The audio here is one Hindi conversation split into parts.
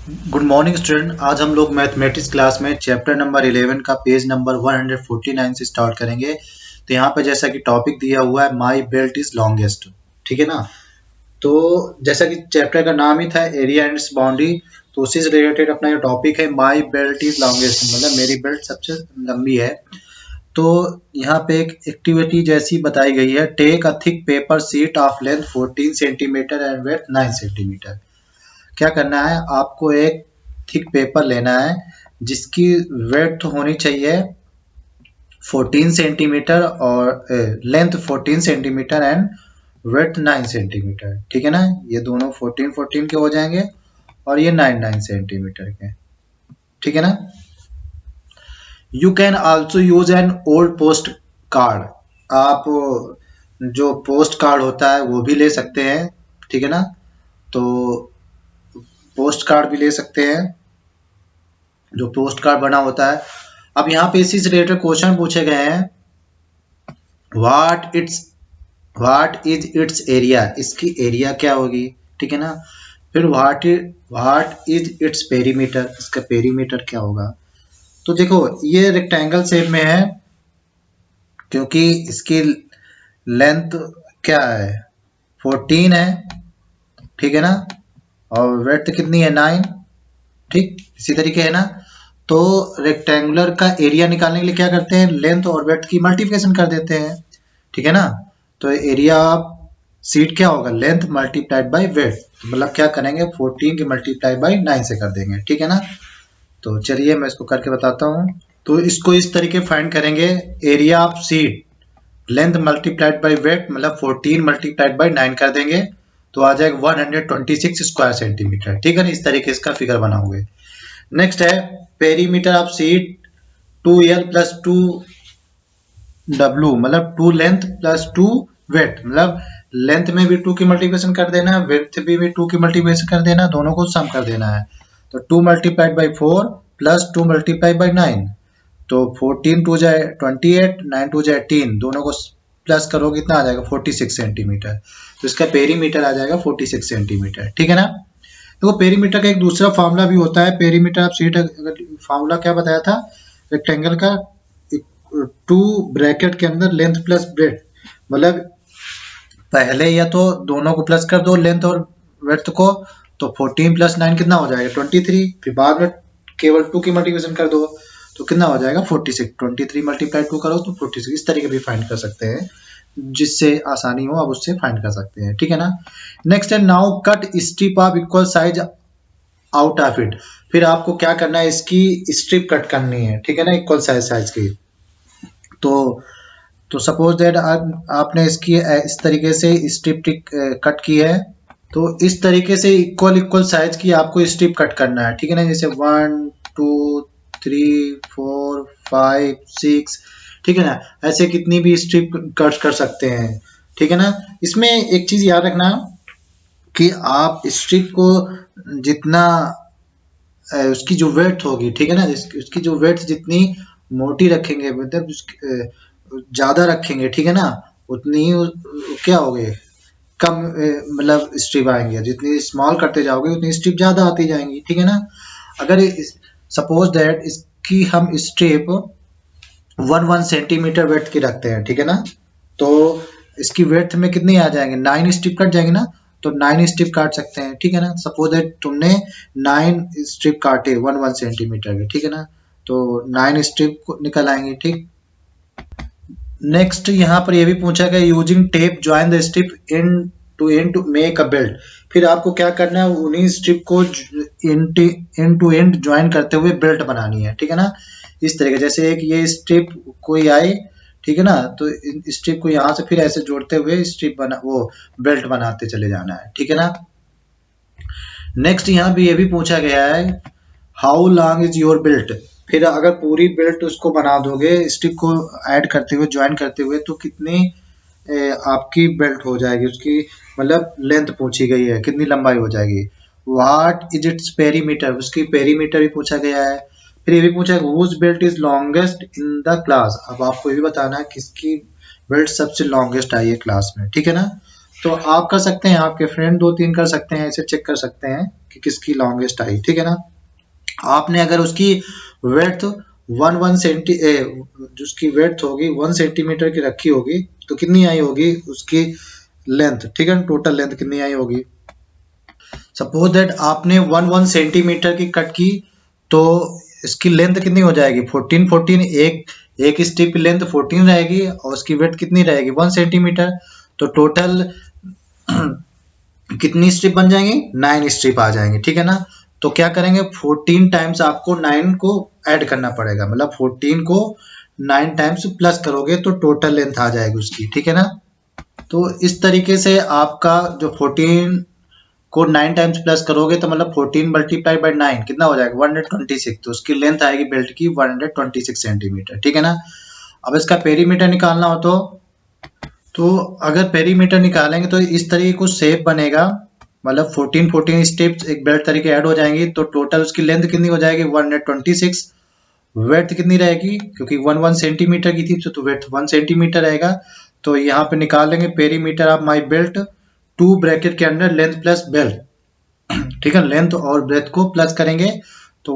Good morning student. आज हम लोग मैथमेटिक्स क्लास में चैप्टर नंबर 11 का पेज नंबर 149 से स्टार्ट करेंगे। तो यहाँ पे जैसा कि टॉपिक दिया हुआ है माई बेल्ट इज लॉन्गेस्ट, ठीक है ना। तो जैसा कि चैप्टर का नाम ही था एरिया एंड बाउंड्री, तो उसी से रिलेटेड अपना ये टॉपिक है माई बेल्ट इज लॉन्गेस्ट, मतलब मेरी बेल्ट सबसे लंबी है। तो यहाँ पे एक एक्टिविटी जैसी बताई गई है, take a thick paper sheet of length 14 centimetre and width 9 centimetre. क्या करना है, आपको एक थिक पेपर लेना है जिसकी वेड्थ होनी चाहिए 14 सेंटीमीटर और length 14 centimetre and width 9 centimetre, ठीक है ना। ये दोनों 14 14 के हो जाएंगे और ये 9 9 सेंटीमीटर के, ठीक है ना। You can also use an old post card. आप जो पोस्ट कार्ड होता है वो भी ले सकते हैं, ठीक है ना। तो पोस्ट कार्ड भी ले सकते हैं, जो पोस्ट कार्ड बना होता है। अब यहाँ पे इसी से रिलेटेड क्वेश्चन पूछे गए हैं, व्हाट इज इट्स एरिया, इसकी एरिया क्या होगी, ठीक है ना। फिर व्हाट इज इट्स पेरीमीटर, इसका पेरीमीटर क्या होगा। तो देखो ये रेक्टेंगल शेप में है क्योंकि इसकी लेंथ क्या है 14 है, ठीक है ना, और वेड्थ कितनी है 9, ठीक इसी तरीके है ना। तो रेक्टेंगुलर का एरिया निकालने के लिए क्या करते हैं, लेंथ और वेड्थ की मल्टीप्लिकेशन कर देते हैं, ठीक है ना। तो एरिया ऑफ सीट क्या होगा, लेंथ मल्टीप्लाइड बाय वेड्थ, मतलब क्या करेंगे 14 की मल्टीप्लाई बाय 9 से कर देंगे, ठीक है ना। तो चलिए मैं इसको करके बताता हूँ। तो इसको इस तरीके फाइंड करेंगे, area of seat length multiplied by width, मतलब 14 मल्टीप्लाइड बाय 9 कर देंगे तो आ जाएगा 126 स्क्वायर सेंटीमीटर, ठीक है ना। इस तरीके इसका फिगर बनाओगे। नेक्स्ट है perimeter of seat 2L plus 2W, मतलब 2 लेंथ प्लस 2 वेथ, मतलब लेंथ में भी 2 की मल्टीप्लिकेशन कर देना है, वेथ भी 2 की मल्टीप्लिकेशन कर देना है, दोनों को सम कर देना है। तो 2 multiplied by 4 plus 2 multiplied by 9, तो 14 टू जाए 28, 9 टू जाए 18, दोनों को प्लस करोगे कितना आ जाएगा 46 सेंटीमीटर। तो इसका पेरीमीटर आ जाएगा 46 सेंटीमीटर, ठीक है ना। देखो पेरीमीटर का एक दूसरा फार्मूला भी होता है, पेरीमीटर ऑफ शीट फार्मूला क्या बताया था, रेक्टेंगल का 2 ब्रैकेट के अंदर लेंथ प्लस ब्रेथ, मतलब पहले या तो दोनों को प्लस कर दो लेंथ और ब्रेथ को, तो 14 प्लस 9 कितना हो जाएगा 23, फिर बाद में केवल 2 की मल्टीप्लिकेशन कर दो तो कितना हो जाएगा 46, 23 मल्टीप्लाई 2 करो तो 46, इस तरीके भी फाइंड कर सकते हैं, जिससे आसानी हो आप उससे फाइंड कर सकते हैं, ठीक है ना। नेक्स्ट है now cut strip of equal size out of it. फिर आपको क्या करना है, इसकी स्ट्रिप कट करनी है, ठीक है ना, इक्वल साइज की। तो सपोज दैट आपने इसकी इस तरीके से स्ट्रिप कट की है, तो इस तरीके से इक्वल इक्वल साइज की आपको स्ट्रिप कट करना है, ठीक है ना। जैसे 1 2 3 4 5 6, ठीक है ना, ऐसे कितनी भी स्ट्रिप कट कर सकते हैं, ठीक है ना। इसमें एक चीज याद रखना कि आप स्ट्रिप को जितना उसकी जो वेट होगी, ठीक है ना, उसकी जो वेट जितनी मोटी रखेंगे, मतलब ज्यादा रखेंगे, ठीक है ना, उतनी ही क्या होगे कम, मतलब स्ट्रिप आएंगे, जितनी स्मॉल करते जाओगे उतनी स्ट्रिप ज्यादा आती जाएंगी, ठीक है ना। अगर सपोज दैट इसकी हम स्ट्रिप 1 सेंटीमीटर वेट की रखते हैं, ठीक है ना, तो इसकी वेट में कितनी आ जाएंगे 9 स्ट्रिप कट जाएंगे ना, तो 9 स्ट्रिप काट सकते हैं, ठीक है ना। सपोज दैट तुमने 9 स्ट्रिप काटे 1 सेंटीमीटर के, ठीक है ना, तो 9 स्ट्रिप निकल आएंगे, ठीक। नेक्स्ट यहाँ पर यह भी पूछा गया using tape join the strip end to make a belt. फिर आपको क्या करना है, उन्हीं स्ट्रिप को एंड टू एंड ज्वाइन करते हुए बेल्ट बनानी है, ठीक है ना। इस तरीके जैसे एक ये स्ट्रिप कोई आई, ठीक है ना, तो स्ट्रिप को यहाँ से फिर ऐसे जोड़ते हुए स्ट्रिप बना वो बेल्ट बनाते चले जाना है, ठीक है ना। नेक्स्ट यहाँ भी ये भी पूछा गया है how long is your belt. फिर अगर पूरी बेल्ट उसको बना दोगे स्टिक को ऐड करते हुए ज्वाइन करते हुए, तो कितनी आपकी बेल्ट हो जाएगी, उसकी मतलब लेंथ पूछी गई है, कितनी लंबाई हो जाएगी। व्हाट इज इट्स पेरीमीटर, उसकी पेरीमीटर भी पूछा गया है। फिर ये भी पूछा है whose belt is longest in the class. अब आपको ये भी बताना है किसकी बेल्ट सबसे लॉन्गेस्ट आई है क्लास में, ठीक है ना। तो आप कर सकते हैं, आपके फ्रेंड 2-3 कर सकते हैं, ऐसे चेक कर सकते हैं कि किसकी लॉन्गेस्ट आई, ठीक है ना। आपने अगर उसकी वेड्थ 1 सेंटी जो उसकी वेड्थ होगी 1 सेंटीमीटर की रखी होगी तो कितनी आई होगी उसकी लेंथ, ठीक है, टोटल लेंथ कितनी आई होगी। सपोज दैट आपने 1 सेंटीमीटर की कट की तो इसकी लेंथ कितनी हो जाएगी 14 एक स्ट्रिप की लेंथ 14 रहेगी और उसकी वेड्थ कितनी रहेगी 1 सेंटीमीटर। तो टोटल कितनी स्ट्रिप बन जाएंगी 9 स्ट्रिप आ जाएंगे, ठीक है ना। तो क्या करेंगे 14 टाइम्स आपको 9 को ऐड करना पड़ेगा, मतलब 14 को 9 टाइम्स प्लस करोगे तो टोटल लेंथ आ जाएगी उसकी, ठीक है ना। तो इस तरीके से आपका जो 14 को 9 टाइम्स प्लस करोगे तो मतलब 14 मल्टीप्लाई बाय 9 कितना हो जाएगा 126, तो उसकी लेंथ आएगी बेल्ट की 126 सेंटीमीटर, ठीक है ना। अब इसका पेरीमीटर निकालना हो तो अगर पेरीमीटर निकालेंगे तो इस तरीके कुछ शेप बनेगा, मतलब 14 स्टेप्स एक बेल्ट तरीके ऐड हो जाएंगी तो टोटल उसकी लेंथ कितनी हो जाएगी 126। वेड्थ कितनी रहेगी क्योंकि 1 सेंटीमीटर की थी तो वेड्थ 1 सेंटीमीटर रहेगा। तो यहाँ पे निकाल लेंगे perimeter of my belt 2 bracket के अंदर लेंथ प्लस बेल्ट, ठीक है, लेंथ और ब्रेथ को प्लस करेंगे तो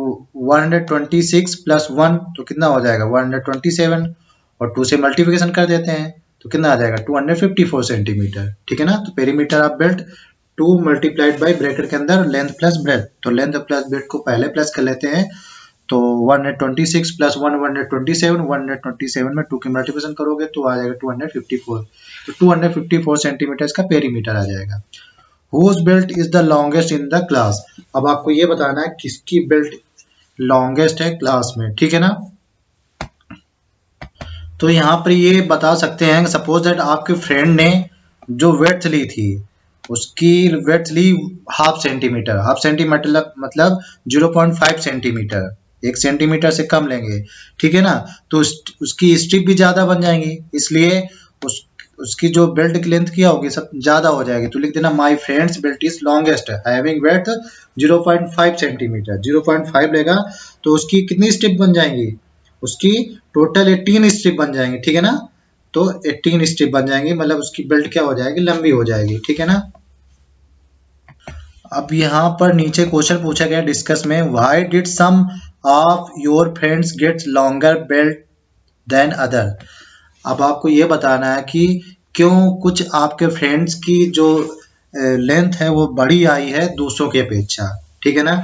126 प्लस 1 तो कितना हो जाएगा 127 और 2 से मल्टीप्लिकेशन कर देते हैं तो कितना आ जाएगा 254 सेंटीमीटर, ठीक है ना। तो perimeter of belt 2 multiplied by bracket के अंदर लेंथ प्लस ब्रेथ, तो लेंथ प्लस ब्रेथ को पहले प्लस कर लेते हैं तो 126 प्लस 1 127 में 2 की मल्टीप्लिकेशन करोगे तो आ जाएगा 254, तो 254 सेंटीमीटर इसका पेरीमीटर आ जाएगा। Whose belt is the longest in the class? अब आपको ये बताना है किसकी बेल्ट लॉन्गेस्ट है क्लास में, ठीक है ना। तो यहाँ पर ये बता सकते हैं सपोज दैट आपके फ्रेंड ने जो वेड्थ ली थी उसकी वेड्थ ली हाफ सेंटीमीटर मतलब 0.5 सेंटीमीटर, 1 सेंटीमीटर से कम लेंगे, ठीक है ना। तो उसकी स्ट्रिप भी ज्यादा बन जाएंगी, इसलिए उसकी जो बेल्ट की लेंथ क्या होगी सब ज्यादा हो जाएगी। तो लिख देना my friends belt is longest having width 0.5 centimetre, 0.5 लेगा तो उसकी कितनी स्ट्रिप बन जाएंगी, उसकी टोटल 18 स्ट्रिप बन जाएंगी, ठीक है ना। तो 18 स्ट्रिप बन जाएंगी मतलब उसकी बेल्ट क्या हो जाएगी लंबी हो जाएगी, ठीक है ना। अब यहाँ पर नीचे क्वेश्चन पूछा गया डिस्कस में why did some of your friends get longer belt than other. अब आपको ये बताना है कि क्यों कुछ आपके फ्रेंड्स की जो लेंथ है वो बड़ी आई है दूसरों की अपेक्षा, ठीक है ना।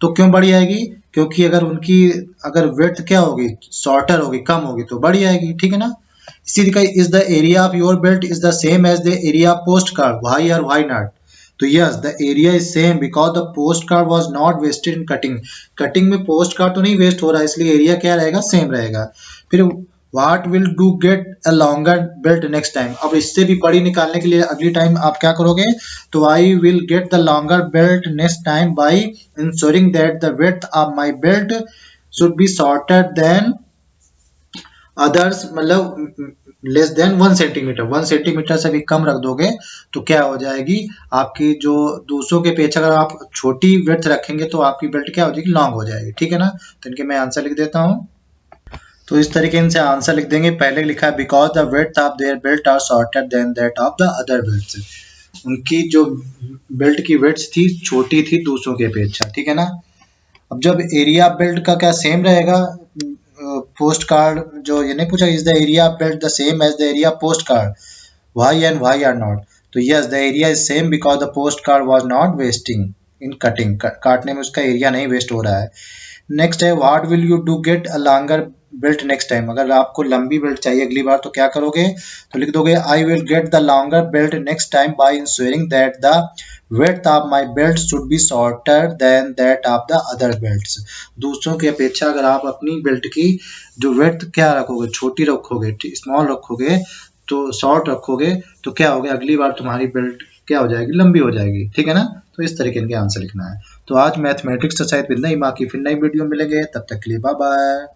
तो क्यों बड़ी आएगी क्योंकि अगर वेड्थ क्या होगी शॉर्टर होगी कम होगी तो बड़ी आएगी, ठीक है ना। इसी तरीके is the area of your belt is the same as the area of post card, why और व्हाई नॉट। तो yes the area is same because the post card was not wasted in cutting में पोस्ट कार्ड तो नहीं वेस्ट हो रहा है इसलिए एरिया क्या रहेगा सेम रहेगा। फिर what will do get a longer belt next time, अब इससे भी बड़ी निकालने के लिए अगली टाइम आप क्या करोगे तो आई will get the longer belt next time by ensuring that the width of my belt should be shorter than others, मतलब लेस देन 1 सेंटीमीटर, 1 सेंटीमीटर से भी कम रख दोगे तो क्या हो जाएगी आपकी जो दूसरों के अपेक्षा अगर आप छोटी विड्थ रखेंगे तो आपकी बेल्ट क्या हो जाएगी लॉन्ग हो जाएगी, ठीक है ना। तो इनके मैं आंसर लिख देता हूँ। तो इस तरीके इनसे आंसर लिख देंगे। पहले लिखा है because the width of their belt are shorter than that of the other belts, उनकी जो बेल्ट की विड्थ थी छोटी थी दूसरों की अपेक्षा, ठीक है ना। अब जब एरिया ऑफ बेल्ट का क्या सेम रहेगा पोस्ट कार्ड जो ये नहीं पूछा is the area of belt the same as the area post card why and why are not. तो yes the area is same because the post card was not wasting in cutting, काटने में उसका एरिया नहीं वेस्ट हो रहा है। नेक्स्ट है what will you do get a longer belt next time, अगर आपको लंबी बेल्ट चाहिए अगली बार तो क्या करोगे तो लिख दोगे I will get the longer belt next time by ensuring that the width of my belt should be shorter than that of the other belts। दूसरों की अपेक्षा अगर आप अपनी बेल्ट की जो width क्या रखोगे छोटी रखोगे स्मॉल रखोगे तो शॉर्ट रखोगे तो क्या होगा अगली बार तुम्हारी बेल्ट क्या हो जाएगी लंबी हो जाएगी, ठीक है ना। तो इस तरीके के आंसर लिखना है। तो आज मैथमेटिक्स तो शायद इतना ही, बाकी फिर नई वीडियो मिलेंगे, तब तक के लिए बाय बाय।